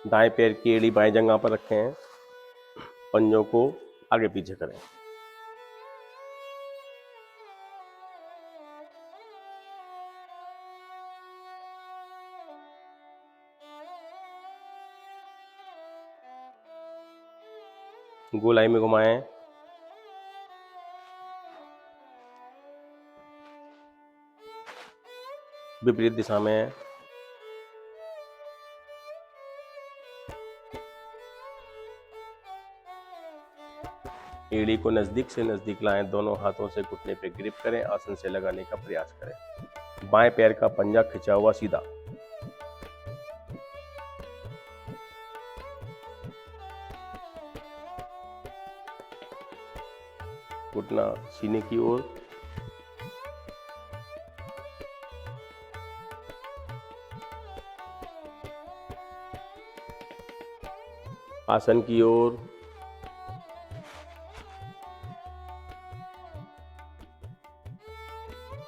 दाएं पैर की एड़ी बाएं जंघा पर रखें, पंजों को आगे पीछे करें। गोलाई में घुमाएं। विपरीत दिशा में। एड़ी को नजदीक से नजदीक लाएं, दोनों हाथों से घुटने पे ग्रिप करें, आसन से लगाने का प्रयास करें। बाएं पैर का पंजा खिंचा हुआ सीधा। घुटना सीने की ओर। आसन की ओर।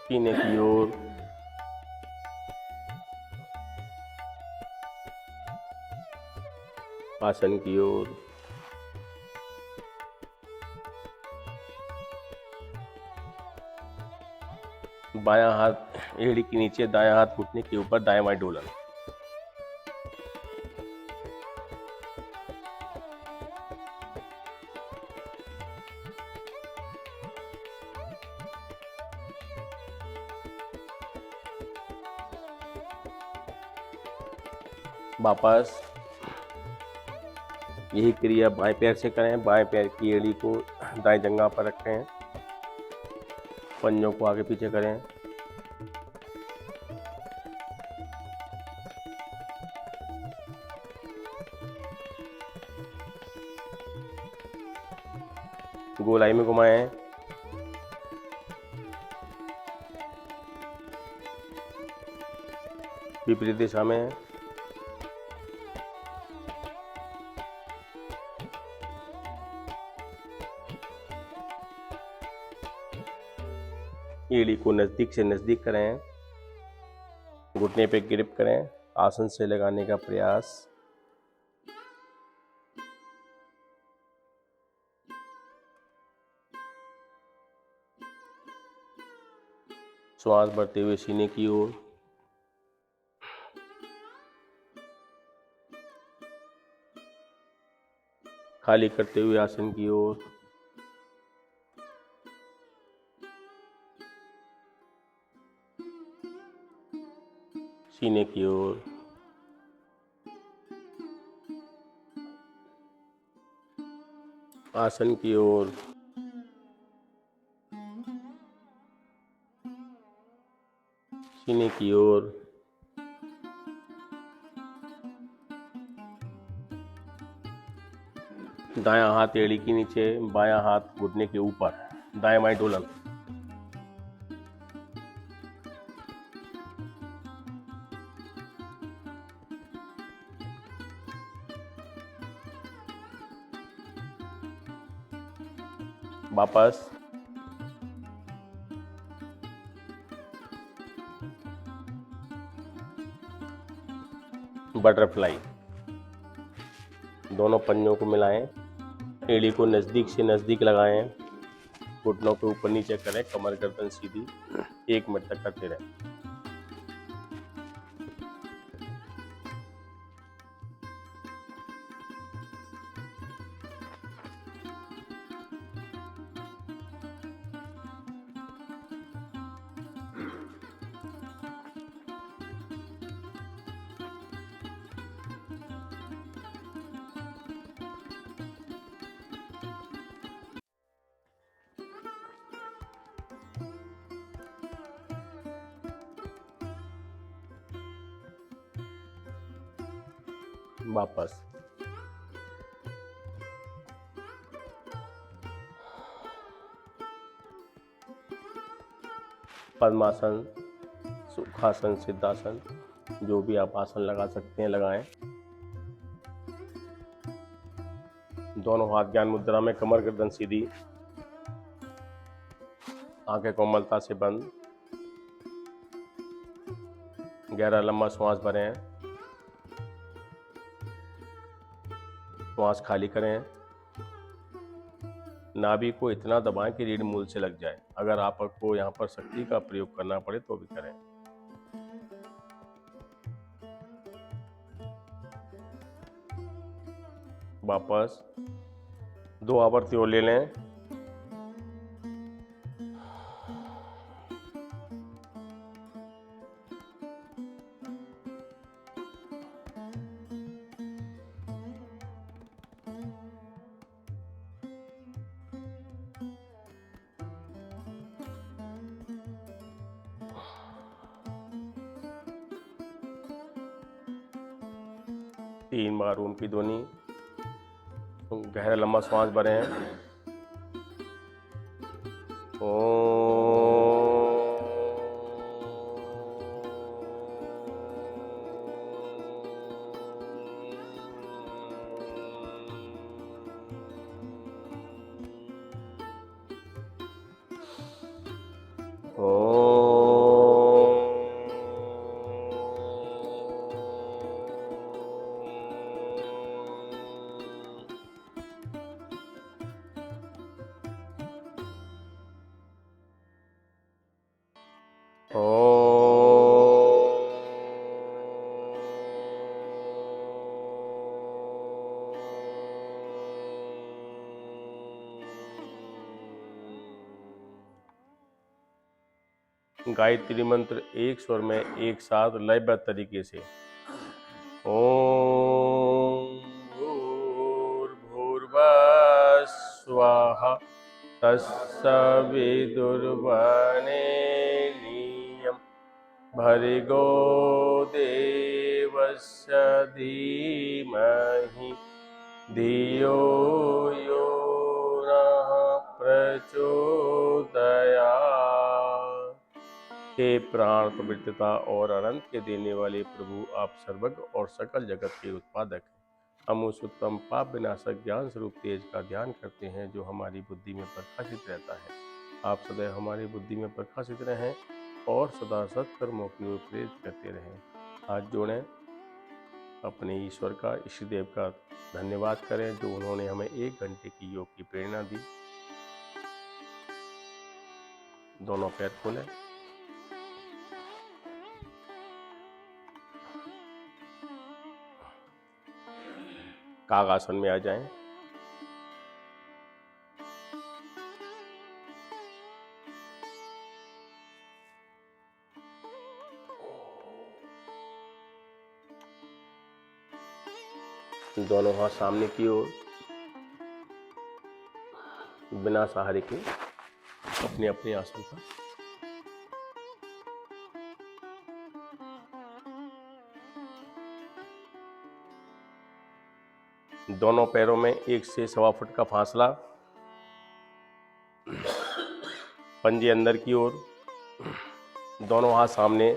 सीने की ओर। आसन की ओर। बायां हाथ एड़ी के नीचे, दायां हाथ घुटने के ऊपर, दाएं बाएं डोलन। वापस यही क्रिया बाएं पैर से करें। बाएं पैर की एड़ी को दाएं जंघा पर रखें, पंजों को आगे पीछे करें। गोलाई में घुमाएं। विपरीत दिशा में। एड़ी को नजदीक से नजदीक करें, घुटने पे ग्रिप करें, आसन से लगाने का प्रयास। श्वास बढ़ते हुए सीने की ओर। खाली करते हुए आसन की ओर। सीने की ओर। आसन की ओर। सीने की ओर। दायां हाथ एड़ी के नीचे, बायां हाथ घुटने के ऊपर, दाएं बाएं डोलन। वापस बटरफ्लाई। दोनों पंजों को मिलाएं, एड़ी को नजदीक से नजदीक लगाएं, घुटनों को ऊपर नीचे करें, कमर गर्दन सीधी। 1 मिनट तक करते रहें। वापस पद्मासन, सुखासन, सिद्धासन, जो भी आप आसन लगा सकते हैं लगाएं। दोनों हाथ ज्ञान मुद्रा में, कमर गर्दन सीधी, आंखें कोमलता से बंद। गहरा लंबा श्वास भरें। श्वास खाली करें। नाभि को इतना दबाएं कि रीढ़ मूल से लग जाए। अगर आपको यहाँ पर शक्ति का प्रयोग करना पड़े तो भी करें। वापस 2 आवर्ती और ले लें। तीन बार ओम की ध्वनि। गहरा लंबा श्वास भरें। गायत्री मंत्र एक स्वर में एक साथ लयबद्ध तरीके से। ओम भूर्भुवः स्वाहा तत्सवितुर्वरेण्यं भर्गो देवस्य धीमहि धियो यो नः प्रचोदयात्। हे प्राण पवित्रता और अनंत के देने वाले प्रभु, आप सर्वज्ञ और सकल जगत के उत्पादक हैं। हम उस उत्तम पाप विनाशक ज्ञान स्वरूप तेज का ध्यान करते हैं जो हमारी बुद्धि में प्रकाशित रहता है। आप सदैव हमारी बुद्धि में प्रकाशित रहें और सदा सत्कर्मों की ओर प्रेरित करते रहें। हाथ जोड़ें, अपने ईश्वर का, ईष्टदेव का धन्यवाद करें जो उन्होंने हमें 1 घंटे की योग की प्रेरणा दी। दोनों पैर खोलें। कागासन में आ जाएं। दोनों हाथ सामने की ओर, बिना सहारे के अपने अपने आसन पर। दोनों पैरों में 1 से 1.25 फुट का फासला। पंजे अंदर की ओर, दोनों हाथ सामने।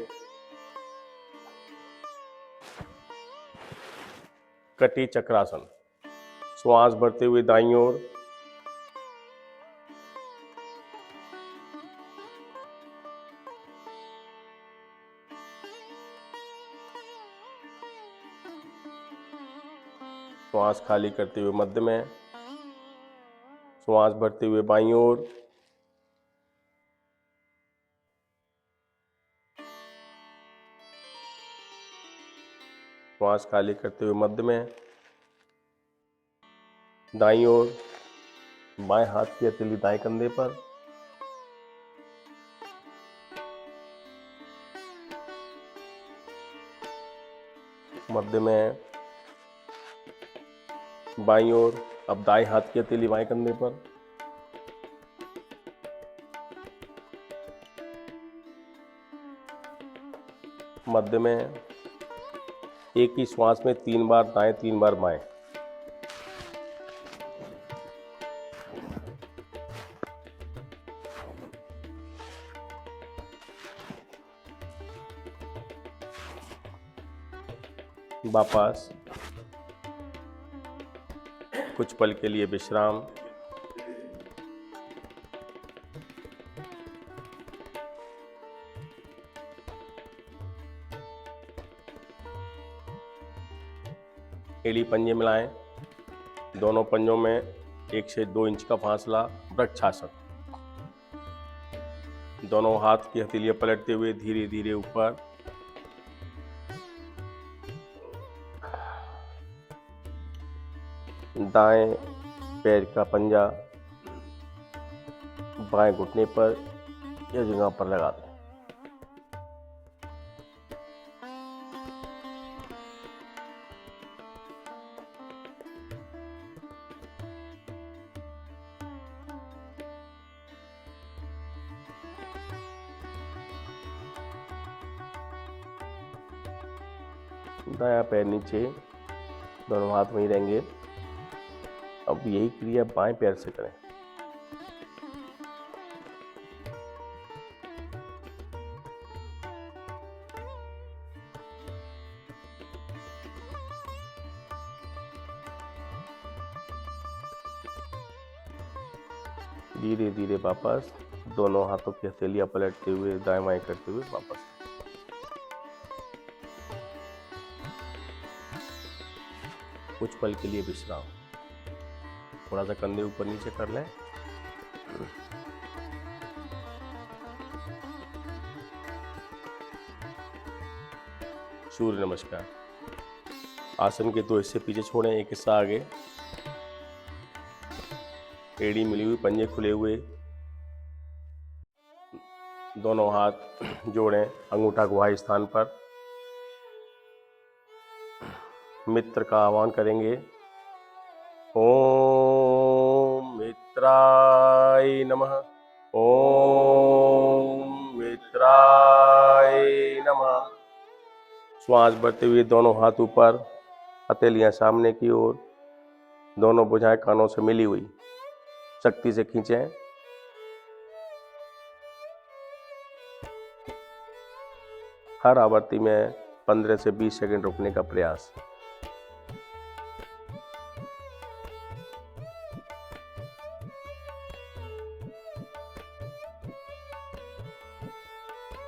कटी चक्रासन। श्वास भरते हुए दाईं ओर, श्वास खाली करते हुए मध्य में, श्वास भरते हुए बाईं ओर, श्वास खाली करते हुए मध्य में, दाईं ओर। बाएं हाथ की हथेली दाएं कंधे पर, मध्य में, बाईं ओर। अब दाएं हाथ की हथेली बाएं कंधे पर, मध्य में। एक ही श्वास में 3 बार दाएं 3 बार बाएं। वापस कुछ पल के लिए विश्राम। एड़ी पंजे मिलाएं। दोनों पंजों में 1 से 2 इंच का फासला, वृक्षासन। दोनों हाथ की हथेलियां पलटते हुए धीरे धीरे ऊपर। दाएं पैर का पंजा बाएं घुटने पर या जगह पर लगा दें। दायां पैर नीचे, दोनों हाथ वहीं रहेंगे। अब यही क्रिया बाएं पैर से करें। धीरे धीरे वापस, दोनों हाथों की हथेलियां पलटते हुए दाएं बाएं करते हुए वापस। कुछ पल के लिए विश्राम। थोड़ा सा कंधे ऊपर नीचे कर लें। सूर्य नमस्कार। आसन के 2 हिस्से पीछे छोड़ें, एक हिस्सा आगे। एड़ी मिली हुई, पंजे खुले हुए, दोनों हाथ जोड़ें, अंगूठा गुहा स्थान पर। मित्र का आह्वान करेंगे। ओम मित्राय नमः। ओम मित्राय नमः। श्वास भरते हुए दोनों हाथ ऊपर, हथेलियां सामने की ओर, दोनों भुजाएं कानों से मिली हुई, शक्ति से खींचें। हर आवृत्ति में 15 से 20 सेकंड रुकने का प्रयास।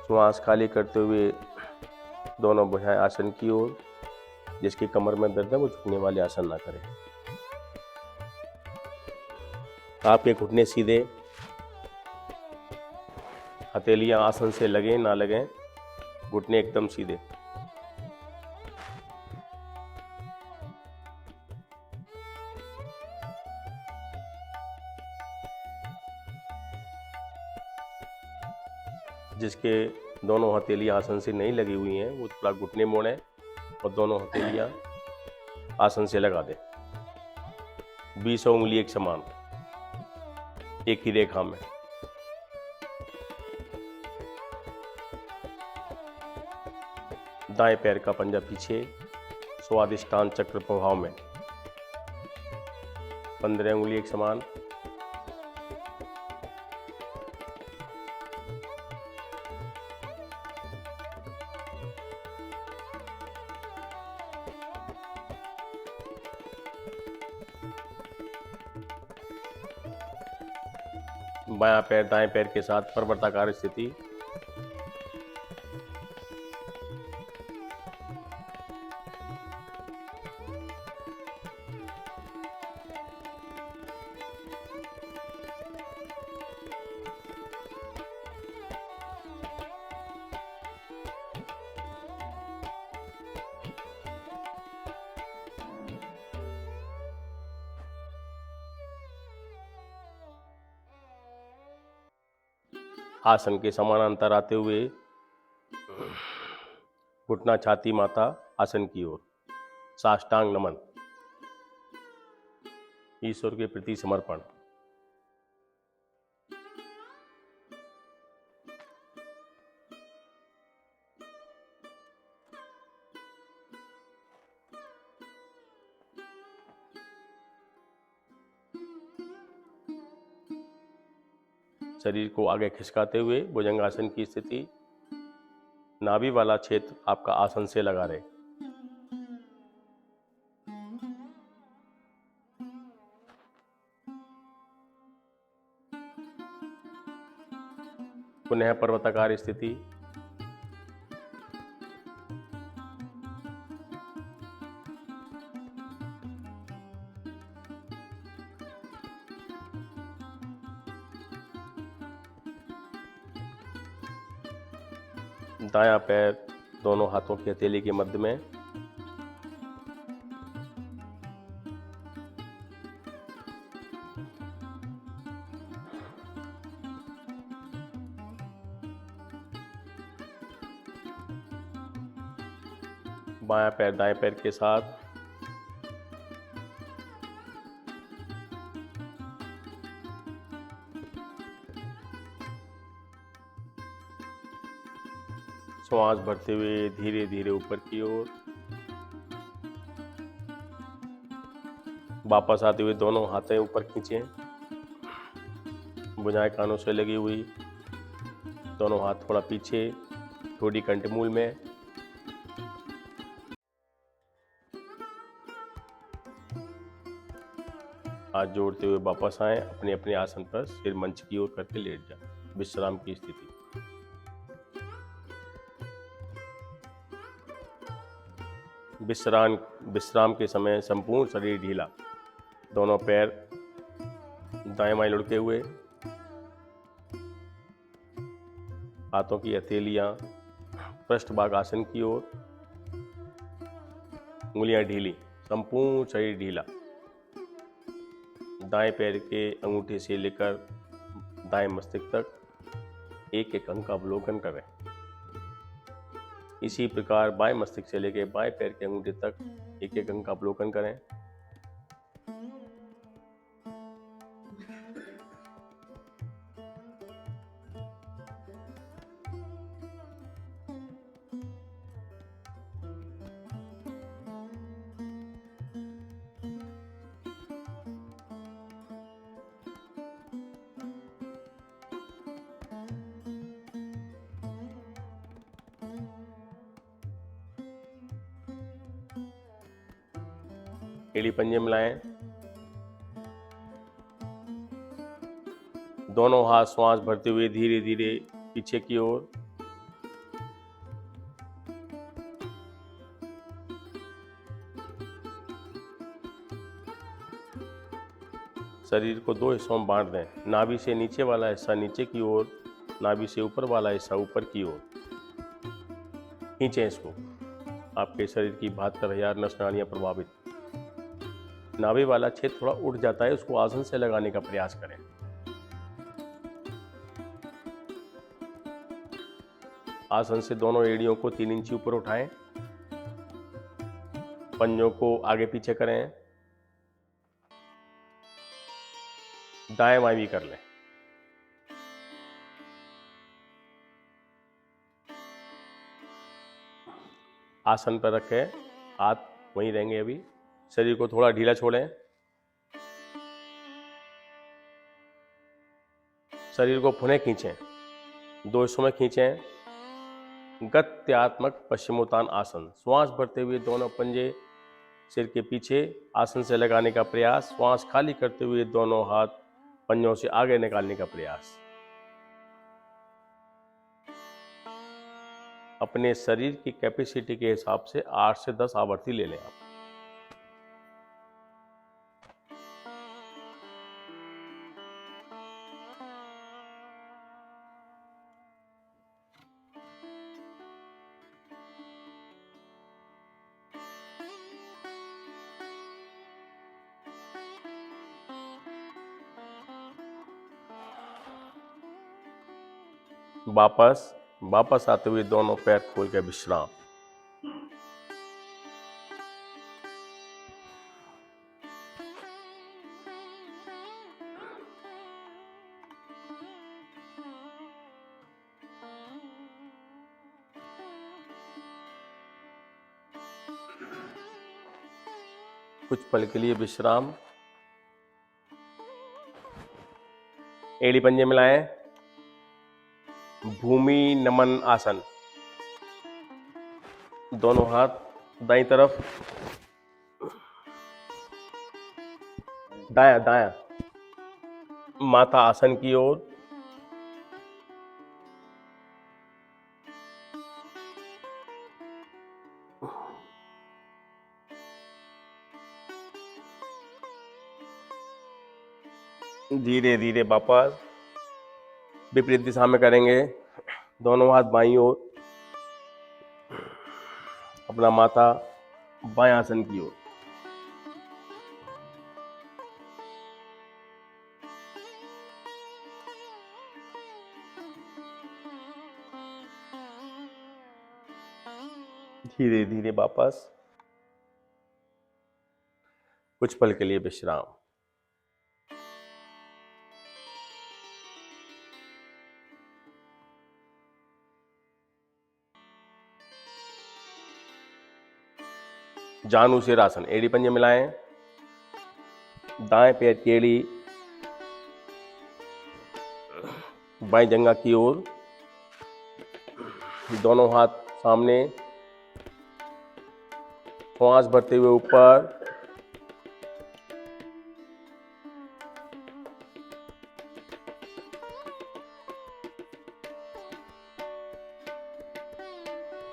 श्वास खाली करते हुए दोनों भुजाएं आसन की ओर। जिसकी कमर में दर्द है वो झुकने वाले आसन ना करें। आपके घुटने सीधे, हथेलियां आसन से लगें ना लगें, घुटने एकदम सीधे। जिसके दोनों हथेलियां आसन से नहीं लगी हुई हैं वो थोड़ा घुटने मोड़ें और दोनों हथेलियां आसन से लगा दें। 20 उंगली एक समान, एक ही रेखा में। दाएं पैर का पंजा पीछे, स्वादिष्टान चक्र प्रभाव में। 15 उंगली एक समान। बायां पैर दाएं पैर के साथ पर्वताकार स्थिति। आसन के समानांतर आते हुए घुटना छाती माथा आसन की ओर, साष्टांग नमन, ईश्वर के प्रति समर्पण। शरीर को आगे खिसकाते हुए भुजंगासन की स्थिति। नाभि वाला क्षेत्र आपका आसन से लगा रहे। पुनः पर्वताकार स्थिति। दायां पैर दोनों हाथों की हथेली के मध्य में, बायां पैर दाएं पैर के साथ, श्वास भरते हुए धीरे धीरे ऊपर की ओर, वापस आते हुए दोनों हाथें ऊपर खींचें, भुजाएं कानों से लगी हुई, दोनों हाथ थोड़ा पीछे, ठोड़ी कंठमूल में। हाथ जोड़ते हुए वापस आए, अपने अपने आसन पर सिर मंच की ओर करके लेट जाए, विश्राम की स्थिति। विश्राम के समय संपूर्ण शरीर ढीला, दोनों पैर दाएं बाएं लुढ़के हुए, हाथों की हथेलियां पृष्ठभाग आसन की ओर, उंगलियां ढीली, संपूर्ण शरीर ढीला। दाएं पैर के अंगूठे से लेकर दाएं मस्तिष्क तक एक एक अंग का अवलोकन करें। इसी प्रकार बाएं मस्तिष्क से लेकर बाएं पैर के अंगूठे तक एक एक अंग का अवलोकन करें। एड़ी पंजे मिलाएं, दोनों हाथ श्वास भरते हुए धीरे धीरे पीछे की ओर, शरीर को दो हिस्सों में बांट दें। नाभि से नीचे वाला हिस्सा नीचे की ओर, नाभि से ऊपर वाला हिस्सा ऊपर की ओर खींचें इसको। आपके शरीर की 72,000 नस नाड़ियां प्रभावित। नाभि वाला क्षेत्र थोड़ा उठ जाता है, उसको आसन से लगाने का प्रयास करें। आसन से दोनों एड़ियों को 3 इंच ऊपर उठाएं, पंजों को आगे पीछे करें, दाएं बाएं भी कर लें। आसन पर रखें, हाथ वहीं रहेंगे अभी। शरीर को थोड़ा ढीला छोड़ें, शरीर को पुनः खींचें, 2 हिस्सों में खींचें। गत्यात्मक पश्चिमोत्तान आसन। श्वास भरते हुए दोनों पंजे सिर के पीछे आसन से लगाने का प्रयास, श्वास खाली करते हुए दोनों हाथ पंजों से आगे निकालने का प्रयास। अपने शरीर की कैपेसिटी के हिसाब से 8 से 10 आवर्ती ले लें आप। वापस आते हुए दोनों पैर खोल के विश्राम। कुछ पल के लिए विश्राम। एड़ी पंजे मिलाएं, भूमि नमन आसन। दोनों हाथ दाईं तरफ, दायां माथा आसन की ओर। धीरे धीरे वापस विपरीत दिशा में करेंगे। दोनों हाथ बाईं ओर, अपना माथा बाएं आसन की ओर। धीरे धीरे वापस कुछ पल के लिए विश्राम। जानु सिरासन, एड़ी पंजे मिलाएं, दाएं पैर की एड़ी बाएं जंघा की ओर, दोनों हाथ सामने, श्वास भरते हुए ऊपर,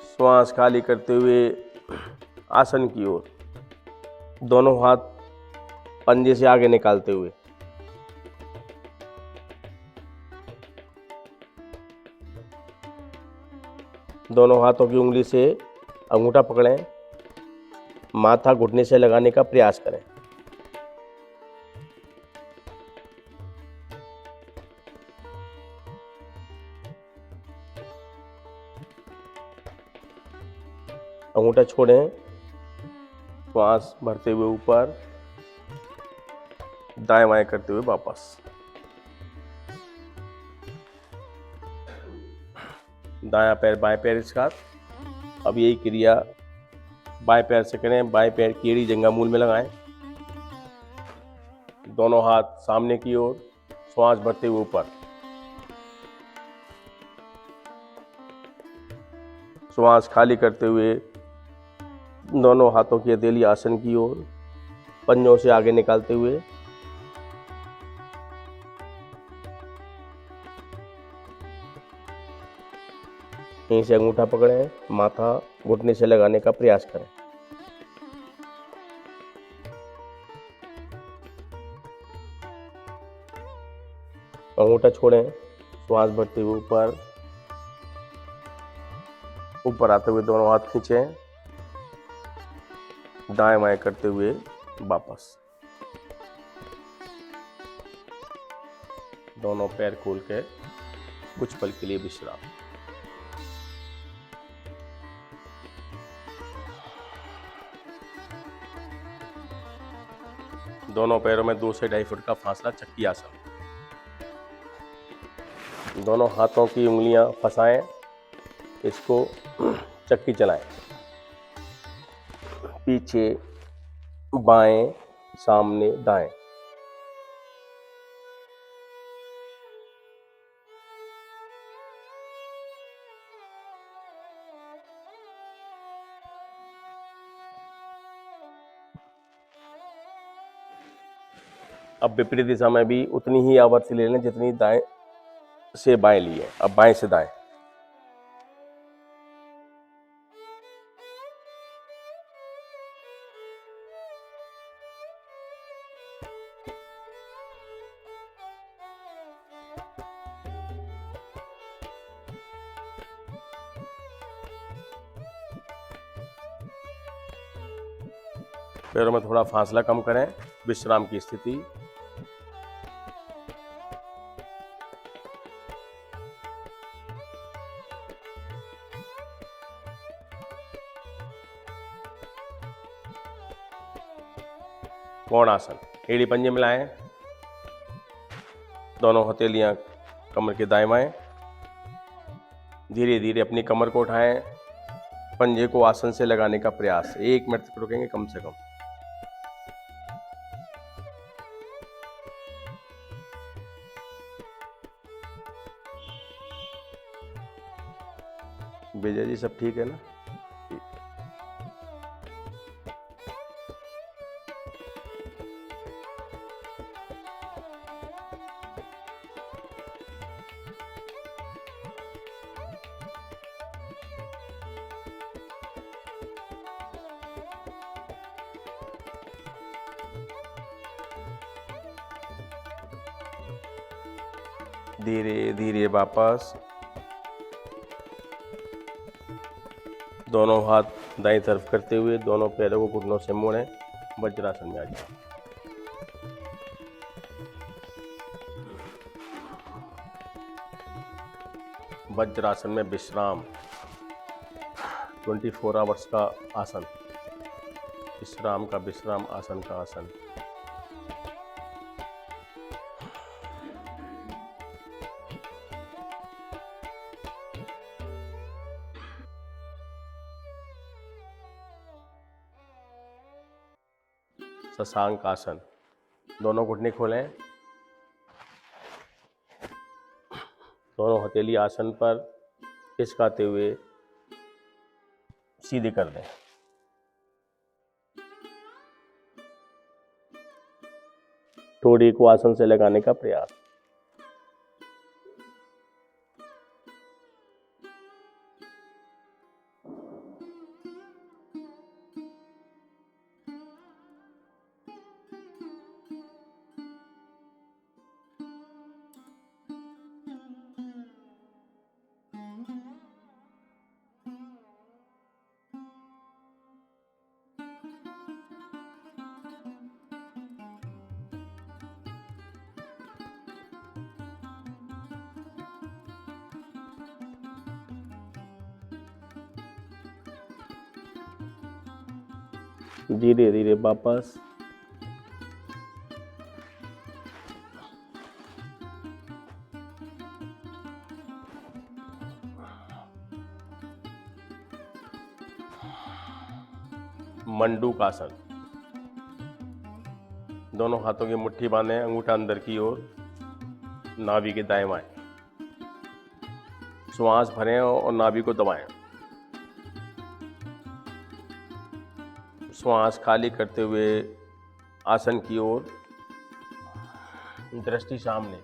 श्वास खाली करते हुए आसन की ओर, दोनों हाथ पंजे से आगे निकालते हुए। दोनों हाथों की उंगली से अंगूठा पकड़ें, माथा घुटने से लगाने का प्रयास करें। अंगूठा छोड़ें, श्वास भरते हुए ऊपर, दाएं बाएं करते हुए वापस। दायां पैर बाएं पैर के साथ। अब यही क्रिया बाएं पैर से करें। बाएं पैर की एड़ी जंघा मूल में लगाएं, दोनों हाथ सामने की ओर, श्वास भरते हुए ऊपर, श्वास खाली करते हुए दोनों हाथों की हथेली आसन की ओर, पंजों से आगे निकालते हुए। यहीं से अंगूठा पकड़ें, माथा घुटने से लगाने का प्रयास करें। अंगूठा छोड़ें, श्वास भरते हुए ऊपर, ऊपर आते हुए दोनों हाथ खींचें, दाएं बाएं करते हुए वापस। दोनों पैर खोल के कुछ पल के लिए विश्राम। दोनों पैरों में 2 से 2.5 फुट का फासला, चक्की आसन। दोनों हाथों की उंगलियां फंसाएं, इसको चक्की चलाएं, पीछे बाएं, सामने दाएं। अब विपरीत दिशा में भी उतनी ही आवृत्ति ले लें जितनी दाएं से बाएं ली है। अब बाएं से दाएं। पैरों में थोड़ा फासला कम करें, विश्राम की स्थिति। कोण आसन, एड़ी पंजे मिलाएं, दोनों हथेलियां कमर के दाएं बाएं। धीरे धीरे अपनी कमर को उठाएं, पंजे को आसन से लगाने का प्रयास। 1 मिनट तक रुकेंगे कम से कम। विजय जी सब ठीक है ना? धीरे धीरे वापस। दोनों हाथ दाईं तरफ करते हुए दोनों पैरों को घुटनों से मोड़ें, वज्रासन में आ जाएं। वज्रासन में विश्राम, 24 आवर्स का आसन, विश्राम आसन का आसन। शशांक आसन, दोनों घुटने खोलें, दोनों हथेली आसन पर खिसकाते हुए सीधे कर दें। ठोड़ी को आसन से लगाने का प्रयास। धीरे धीरे वापस। मंडूक आसन, दोनों हाथों की मुट्ठी बांधें, अंगूठा अंदर की ओर, नाभि के दाएं बाएं। श्वास भरें और नाभि को दबाएं। श्वास खाली करते हुए आसन की ओर, दृष्टि सामने।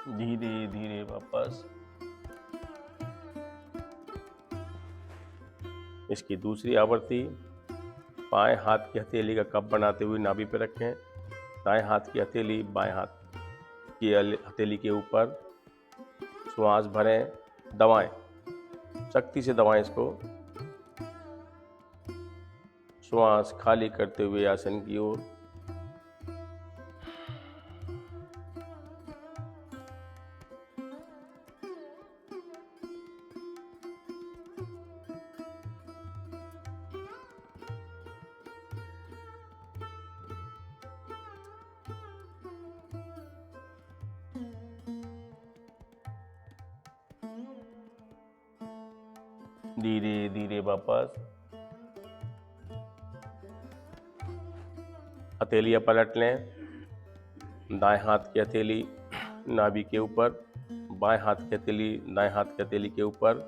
धीरे धीरे वापस। इसकी दूसरी आवृत्ति, बाएं हाथ की हथेली का कप बनाते हुए नाभि पर रखें, दाएं हाथ की हथेली बाएं हाथ की हथेली के ऊपर। श्वास भरें, दबाएं, शक्ति से दबाएं इसको। श्वास खाली करते हुए आसन की ओर। धीरे धीरे वापस। हथेलियां पलट लें, दाएं हाथ की हथेली नाभि के ऊपर, बाएं हाथ की हथेली दाएं हाथ की हथेली के ऊपर।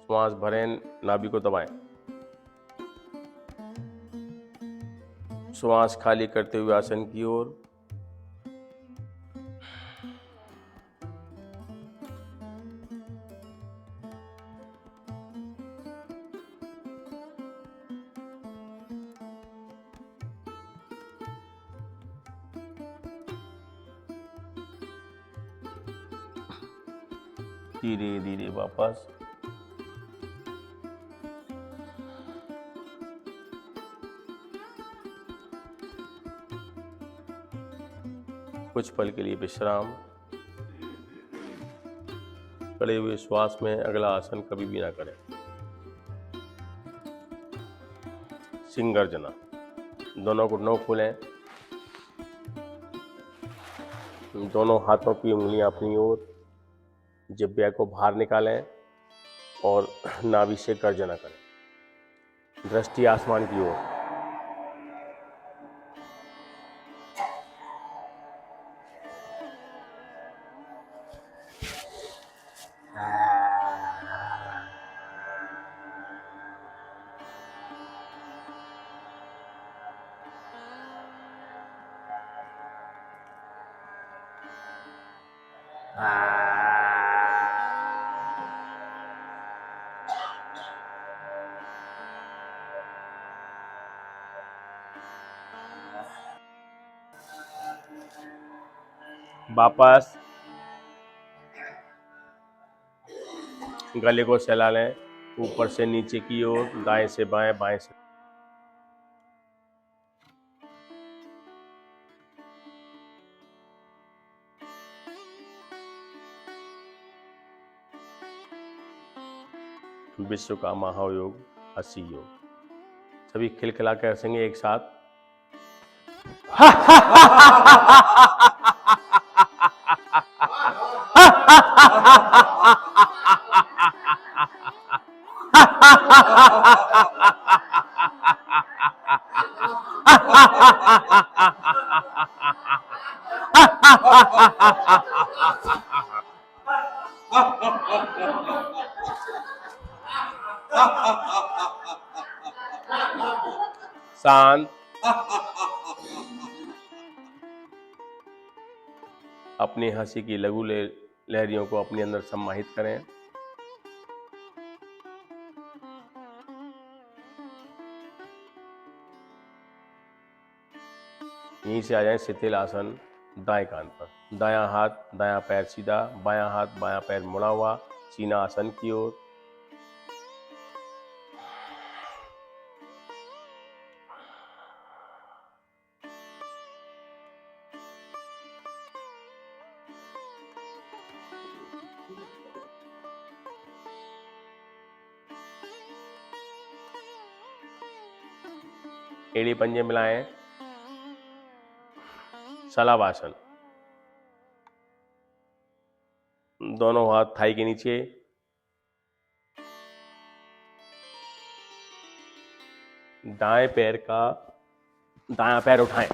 श्वास भरें, नाभि को दबाएं। श्वास खाली करते हुए आसन की ओर। धीरे धीरे वापस। कुछ पल के लिए विश्राम। खड़े हुए श्वास में अगला आसन कभी भी ना करें। सिंगर्जना, दोनों घुटनों खोलें, दोनों हाथों की उंगलियां अपनी ओर, जिह्वा को बाहर निकालें और नाभि से गर्जना करें। दृष्टि आसमान की ओर। वापस गले को सहला लें, ऊपर से नीचे की ओर, दाएं से बाएं, बाएं से। विश्व का महायोग हंसी योग। सभी खिलखिला कर हंसेंगे एक साथ। शांत। अपनी हंसी की लघु लहरियों को अपने अंदर समाहित करें। यहीं से आ जाएं शिथिल आसन दाएं कान पर। दायां हाथ दायां पैर सीधा, बायां हाथ बायां पैर मुड़ा हुआ, सीना आसन की ओर। एड़ी पंजे मिलाएं। शलभासन। दोनों हाथ थाई के नीचे। दाएं पैर का दायां पैर उठाएं।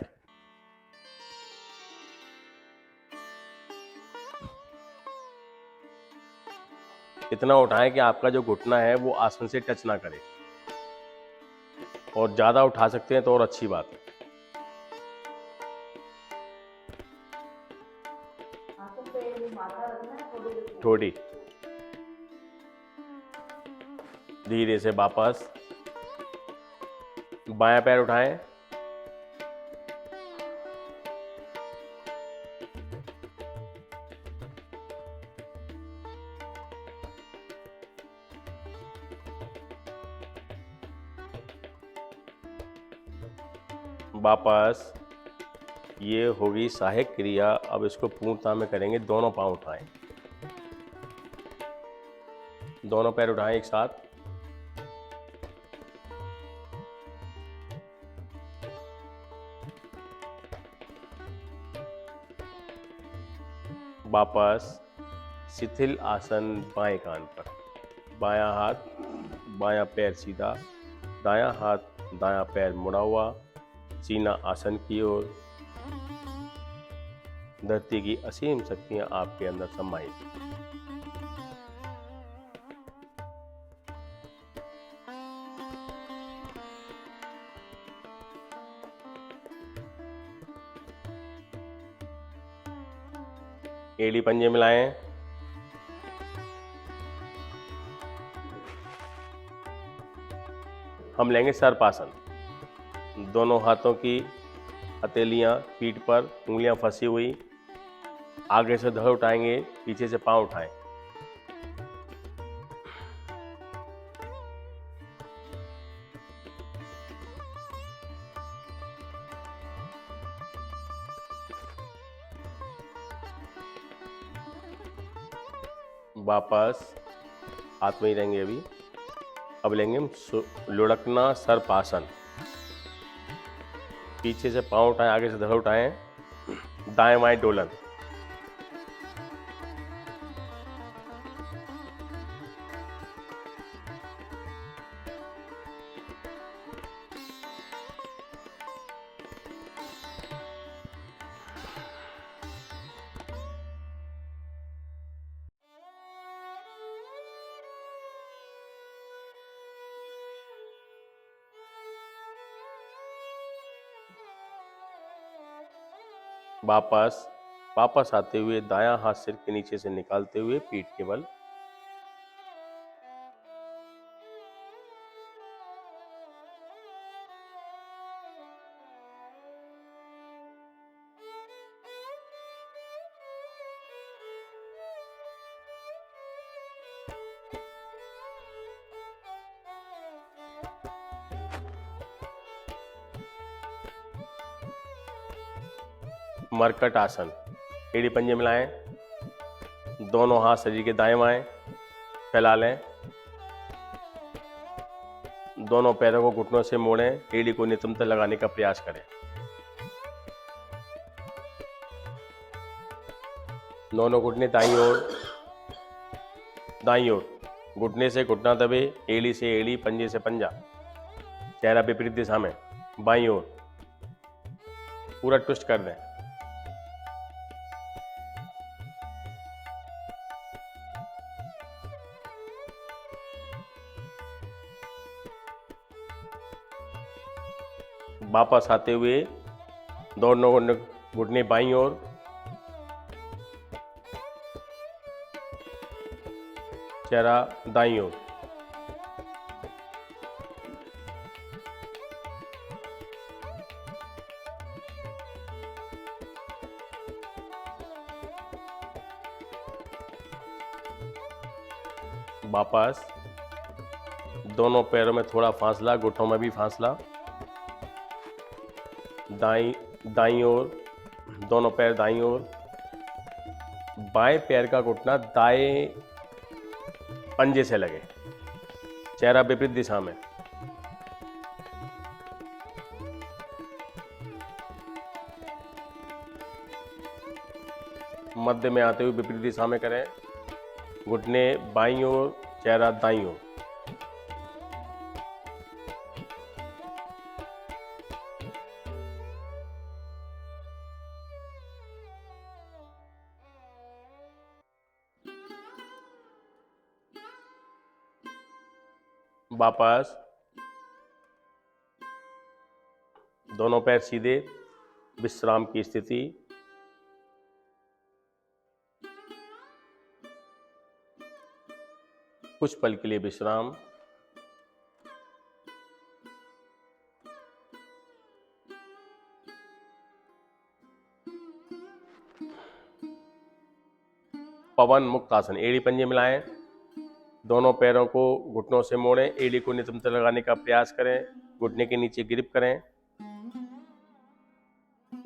इतना उठाएं कि आपका जो घुटना है वो आसन से टच ना करे, और ज्यादा उठा सकते हैं तो और अच्छी बात है। थोड़ी धीरे से वापस बायां पैर उठाएं। वापस। ये होगी सहायक क्रिया। अब इसको पूर्णता में करेंगे। दोनों पांव उठाएं, दोनों पैर उठाएं एक साथ। वापस शिथिल आसन बाएं कान पर। बायां हाथ बायां पैर सीधा, दायां हाथ दायां पैर मुड़ा हुआ, सीना आसन की ओर। धरती की असीम शक्तियां आपके अंदर समाहित। एड़ी पंजे मिलाएं। हम लेंगे सर्पासन। दोनों हाथों की हथेलियां पीठ पर, उंगलियां फंसी हुई। आगे से धड़ उठाएंगे, पीछे से पांव उठाएं। वापस हाथ में ही रहेंगे अभी। अब लेंगे हम लुढ़कना सर्पासन। पीछे से पांव उठाएं, आगे से धड़ उठाएं, दाएं बाएं डोलन। वापस आते हुए दायां हाथ सिर के नीचे से निकालते हुए पीठ के बल। मरकट आसन। एड़ी पंजे मिलाएं, दोनों हाथ शरीर के दाएं बाएं फैला लें, दोनों पैरों को घुटनों से मोड़ें, एड़ी को नितंबता लगाने का प्रयास करें। दोनों घुटने दाईं ओर, घुटने से घुटना दबे, एड़ी से एड़ी, पंजे से पंजा, चेहरा विपरीत दिशा में बाईं ओर, पूरा ट्विस्ट कर दें। वापस आते हुए दोनों घुटने बाईं ओर, चेहरा दाईं ओर। वापस दोनों पैरों में थोड़ा फासला, घुटनों में भी फासला, दाईं ओर, दोनों पैर दाईं ओर, बाएं पैर का घुटना दाएं पंजे से लगे, चेहरा विपरीत दिशा में। मध्य में आते हुए विपरीत दिशा में करें, घुटने बाईं ओर, चेहरा दाईं ओर। वापस दोनों पैर सीधे, विश्राम की स्थिति। कुछ पल के लिए विश्राम। पवन मुक्त आसन। एड़ी पंजे मिलाएं, दोनों पैरों को घुटनों से मोड़ें, एड़ी को नितंबता लगाने का प्रयास करें, घुटने के नीचे ग्रिप करें,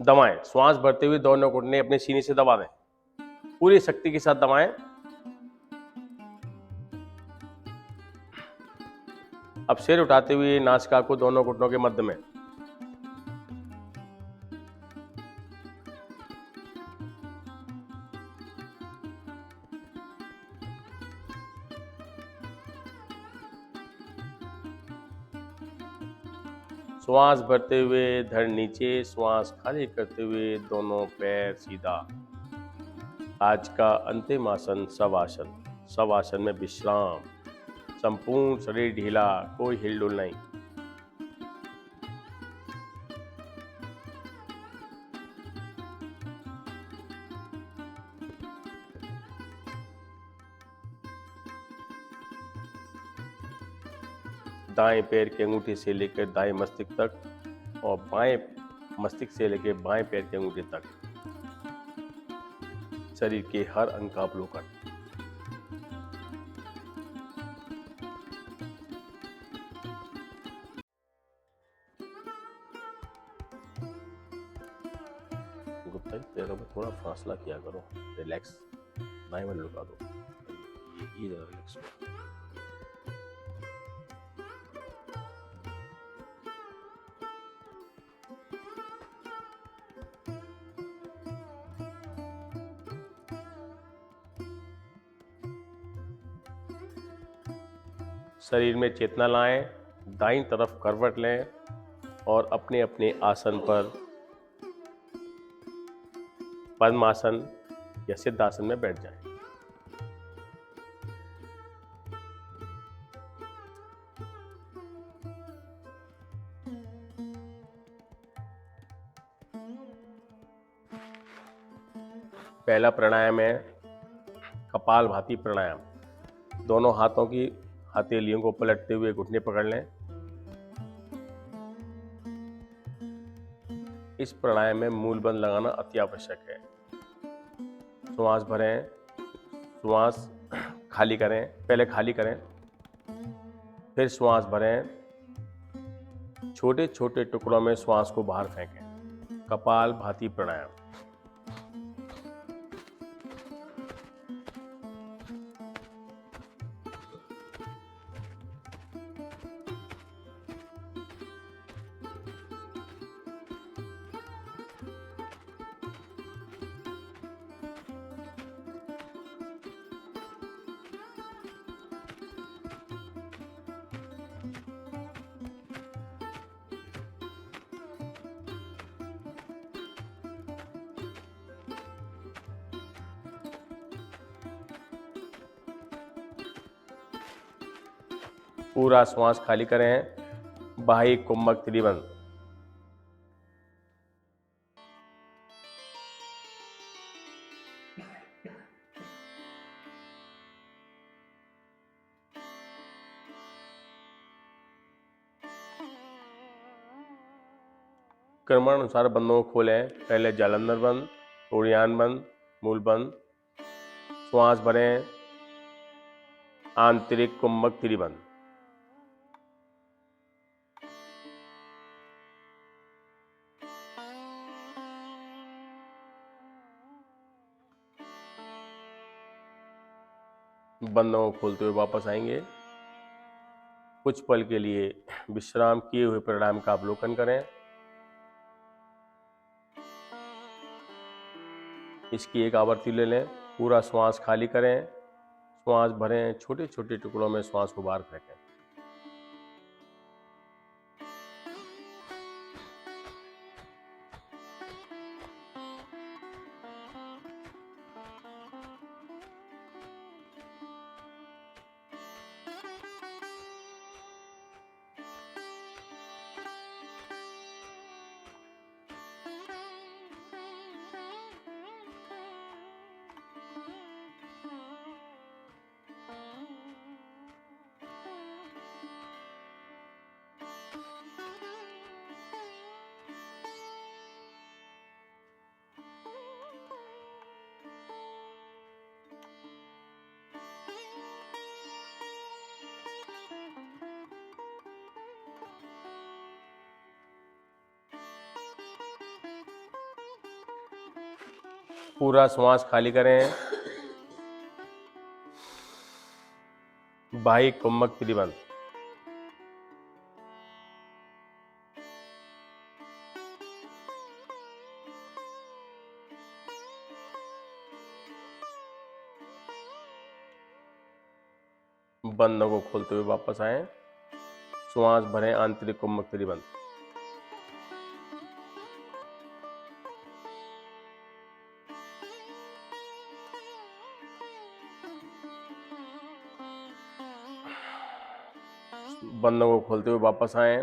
दबाएं। श्वास भरते हुए दोनों घुटने अपने सीने से दबा दें, पूरी शक्ति के साथ दबाएं। अब सिर उठाते हुए नासिका को दोनों घुटनों के मध्य में, श्वास भरते हुए धड़ नीचे, श्वास खाली करते हुए दोनों पैर सीधा। आज का अंतिम आसन शवासन। शवासन में विश्राम, संपूर्ण शरीर ढीला, कोई हिलडुल नहीं। दाएं पैर के अंगूठे से लेकर दाएं मस्तिष्क तक और बाएं मस्तिष्क से लेकर बाएं पैर के अंगूठे तक शरीर के हर अंग का अवलोकन। गुप्ता जी, पैरों में थोड़ा फासला किया करो, रिलैक्स, दाएं में लुका दो, ये जरा रिलैक्स करो। शरीर में चेतना लाएं, दाईं तरफ करवट लें और अपने अपने आसन पर पद्मासन या सिद्धासन में बैठ जाएं। पहला प्राणायाम है कपालभाति प्राणायाम। दोनों हाथों की हथेलियों को पलटते हुए घुटने पकड़ लें। इस प्राणायाम में मूलबंध लगाना अति आवश्यक है। श्वास भरें, श्वास खाली करें, पहले खाली करें, फिर श्वास भरें, छोटे छोटे टुकड़ों में श्वास को बाहर फेंकें। कपालभाति प्राणायाम। पूरा श्वास खाली करें, बाह्य कुंभक त्रिबंध। क्रमानुसार बंदों को खोलें। पहले जालंधर बंद, उड़ियान बंद, मूल बंद। श्वास भरें, आंतरिक कुंभक त्रिबंध। बंदों को खोलते हुए वापस आएंगे। कुछ पल के लिए विश्राम किए हुए प्राणायाम का अवलोकन करें। इसकी एक आवृत्ति ले लें। पूरा श्वास खाली करें, श्वास भरें, छोटे छोटे टुकड़ों में श्वास को बाहर फेंकें। पूरा श्वास खाली करें, बाह्य कुंभक त्रिबंध। बंदों को खोलते हुए वापस आए। श्वास भरें, आंतरिक कुंभक त्रिबंध। बंदों को खोलते हुए वापस आए।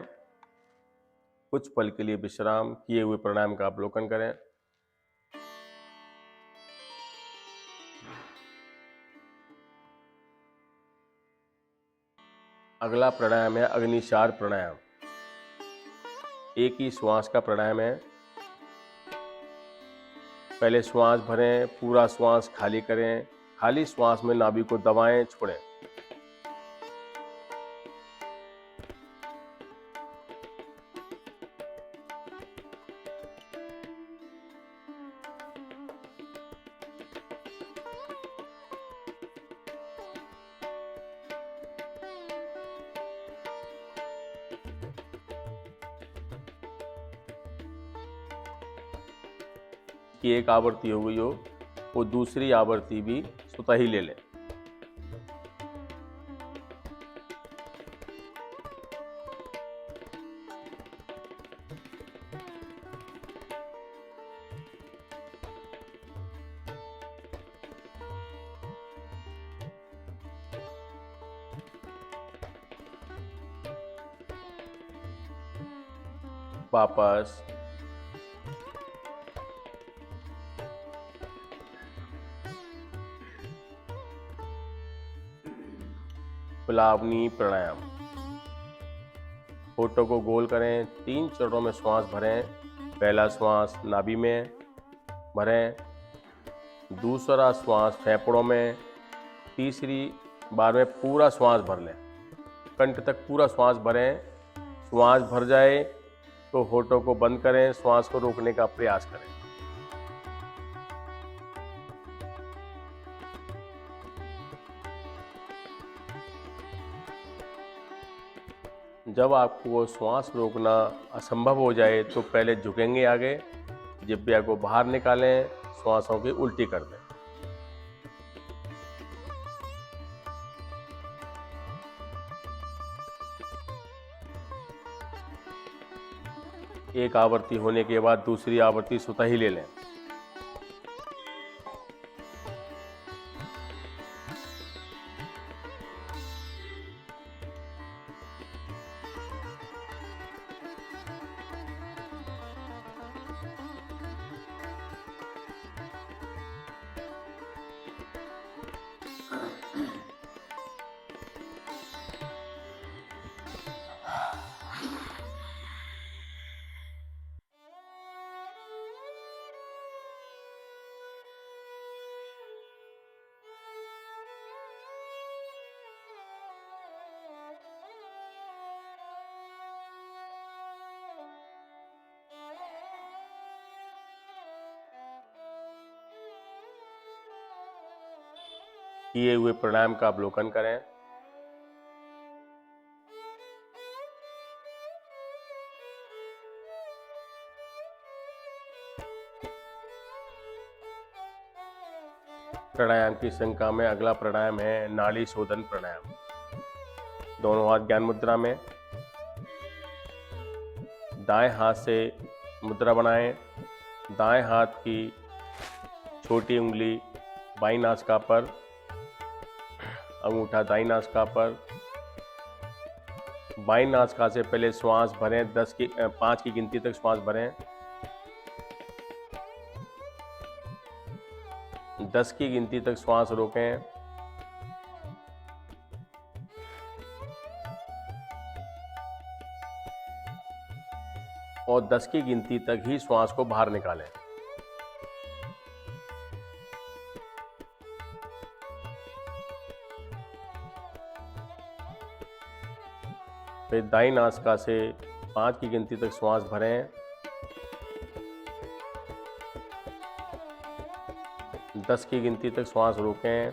कुछ पल के लिए विश्राम किए हुए प्राणायाम का अवलोकन करें। अगला प्राणायाम है अग्निसार प्राणायाम। एक ही श्वास का प्राणायाम है। पहले श्वास भरें, पूरा श्वास खाली करें, खाली श्वास में नाभि को दबाएं, छोड़ें। की एक आवृत्ति हो गई हो, वो दूसरी आवृत्ति भी स्वतः ही ले लें। वापस प्लावनी प्राणायाम। होठों को गोल करें, 3 चरणों में श्वास भरें। पहला श्वास नाभि में भरें, दूसरा श्वास फेफड़ों में, तीसरी बार में पूरा श्वास भर लें। कंठ तक पूरा श्वास भरें। श्वास भर जाए तो होठों को बंद करें, श्वास को रोकने का प्रयास करें। जब आपको वो श्वास रोकना असंभव हो जाए तो पहले झुकेंगे आगे, जिह्वा को बाहर निकालें, श्वासों की उल्टी कर दें। एक आवृत्ति होने के बाद दूसरी आवृत्ति स्वतः ही ले लें। किए हुए प्राणायाम का अवलोकन करें। प्राणायाम की श्रृंखला में अगला प्राणायाम है नाड़ी शोधन प्राणायाम। दोनों हाथ ज्ञान मुद्रा में, दाएं हाथ से मुद्रा बनाएं। दाएं हाथ की छोटी उंगली बाईं नासिका पर, अंगूठा दाईं नासिका पर। बाईं नासिका से पहले श्वास भरें, 5 की गिनती तक श्वास भरें। 10 की गिनती तक श्वास रोकें। और 10 की गिनती तक ही श्वास को बाहर निकालें। फिर दाईं नासिका से 5 की गिनती तक श्वास भरें। 10 की गिनती तक श्वास रोकें।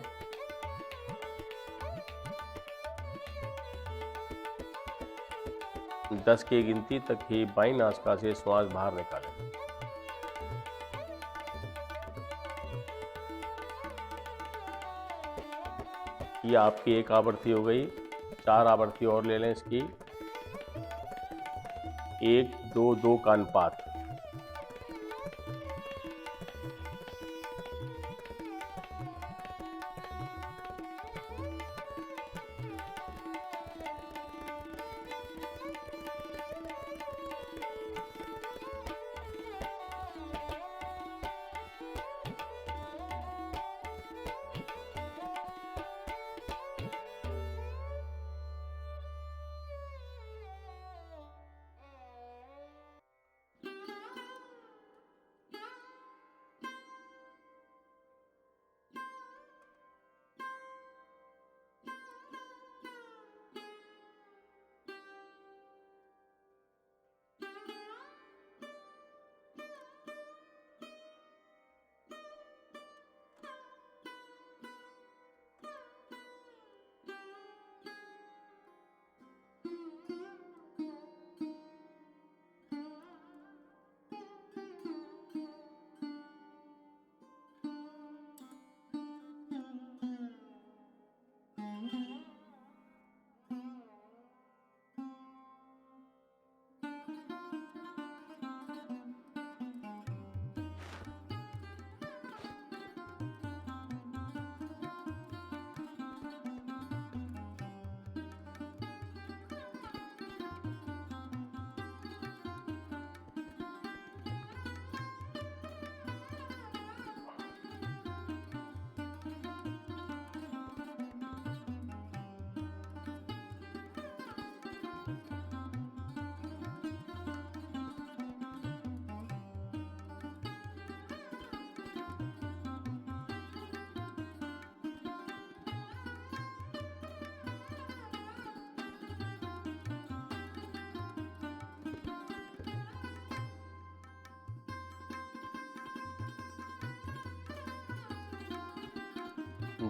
दस की गिनती तक ही बाईं नासिका से श्वास बाहर निकालें। ये आपकी एक आवृत्ति हो गई। 4 आवृत्ति और ले लें इसकी। 1-2-2 का अनुपात।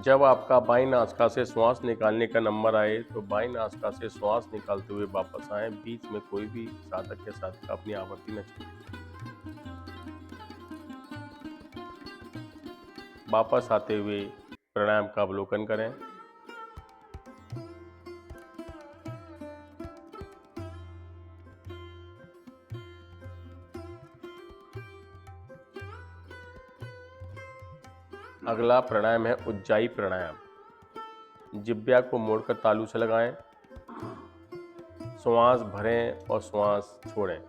जब आपका बाईं नासिका से श्वास निकालने का नंबर आए तो बाईं नासिका से श्वास निकालते हुए वापस आए। बीच में कोई भी साधक या साधिका अपनी आवृत्ति न छोड़े। वापस आते हुए प्राणायाम का अवलोकन करें। अगला प्राणायाम है उज्जाई प्राणायाम। जिह्वा को मोड़कर तालू से लगाएं। श्वास भरें और श्वास छोड़ें।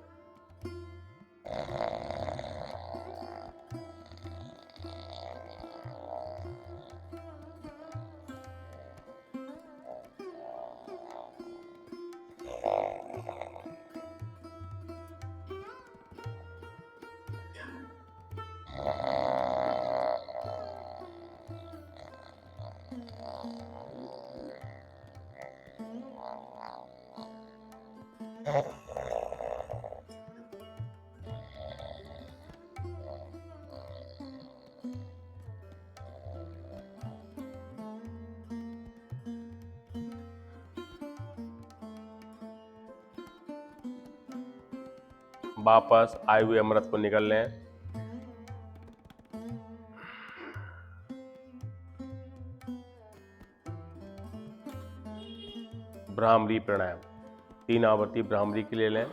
वापस आए हुए अमृत को निगल लें। भ्रामरी प्राणायाम 3 आवर्ती भ्रामरी के लिए लें।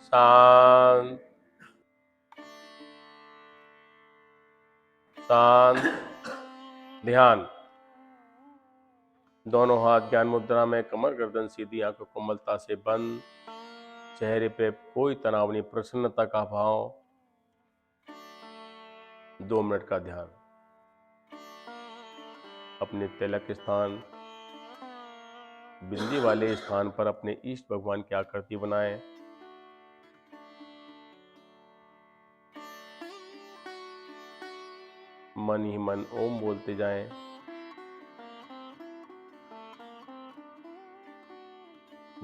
शांत शांत। ध्यान। दोनों हाथ ज्ञान मुद्रा में, कमर गर्दन सीधी, आंखों कोमलता से बंद, चेहरे पे कोई तनाव नहीं, प्रसन्नता का भाव। 2 मिनट का ध्यान। अपने तिलक स्थान, बिंदी वाले स्थान पर अपने इष्ट भगवान की आकृति बनाएं। मन ही मन ओम बोलते जाएं।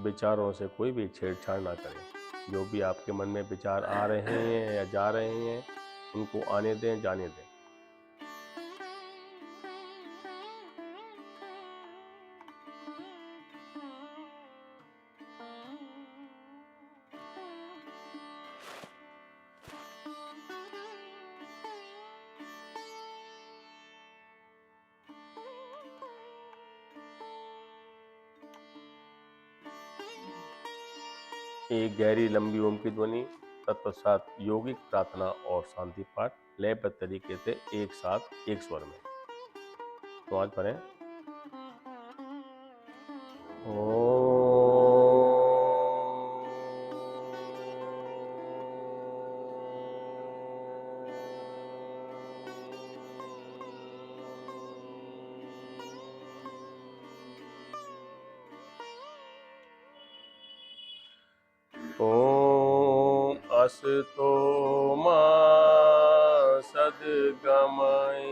विचारों से कोई भी छेड़छाड़ ना करें। जो भी आपके मन में विचार आ रहे हैं या जा रहे हैं, उनको आने दें, जाने दें। एक गहरी लंबी ओम की ध्वनि, तत्पश्चात यौगिक प्रार्थना और शांति पाठ लयबद्ध तरीके से एक साथ एक स्वर में। तो आज पढ़ें। ओम असतो मा सद्गमय,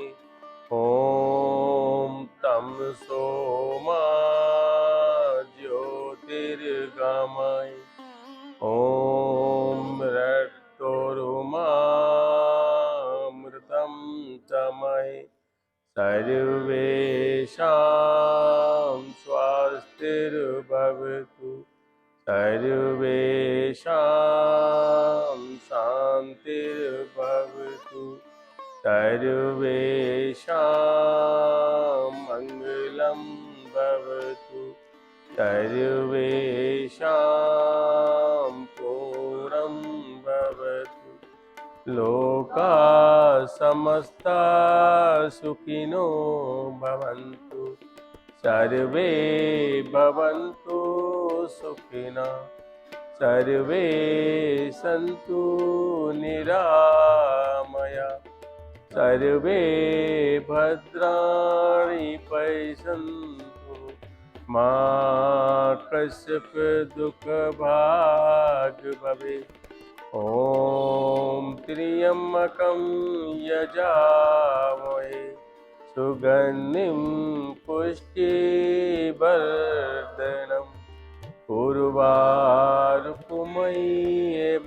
ओम तमसो मा ज्योतिर्गमय, ओम रक्तोरुमामृतं तमय। सर्वेषां स्वस्तिर्भवतु, सर्वेषां शान्तिर्भवतु, सर्वेषां मङ्गलं भवतु, सर्वेषां पूर्णं भवतु, लोकाः समस्ताः सुखिनो भवन्तु, सर्वे भवन्तु सुखिनः, सर्वे सन्तु निरामया, सर्वे भद्राणि पश्यन्तु, मा कश्चित् दुःखभाग् भवेत्। ॐ त्र्यम्बकं यजामहे सुगन्धिं पुष्टिवर्धनम्, उर्वारुकमयी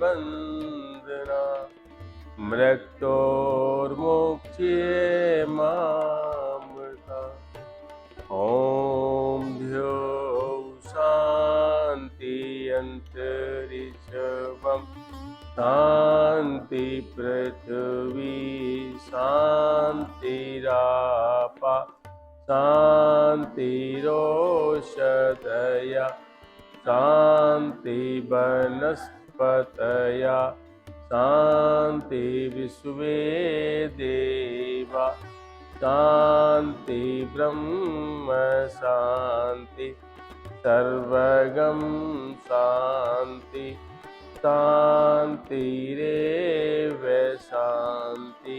वन्दना, मृत्योर्मुक्षीयमामृता। ॐ औषधया शांति वनस्पतया शांति विश्वे देवा शांति ब्रह्म शांति सर्वगम शांति शांतिरेव शांति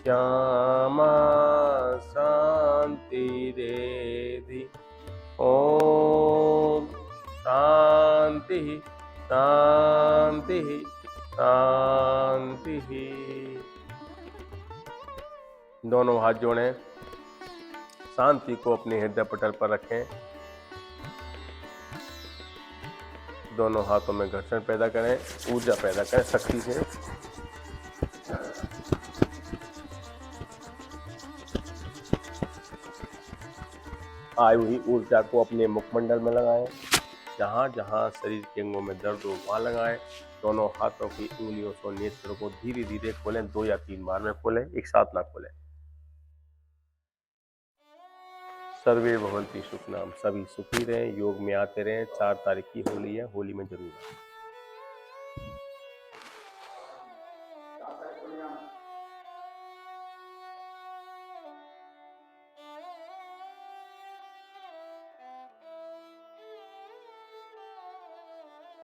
श्यामा शांतिरेधि ओम शांति शांति शांति। दोनों हाथ जोड़ें, शांति को अपने हृदय पटल पर रखें। दोनों हाथों में घर्षण पैदा करें, ऊर्जा पैदा करें शक्ति से। आई हुई ऊर्जा को अपने मुखमंडल में लगाएं। जहाँ जहाँ शरीर के अंगों में दर्द हो वहाँ लगाएं। दोनों हाथों की उंगलियों से नेत्रों को धीरे धीरे खोलें, 2 या 3 बार में खोलें, एक साथ ना खोलें। सर्वे भवन्ति सुखनाम, सभी सुखी रहें, योग में आते रहें। 4 तारीख की होली है, होली में जरूर आए।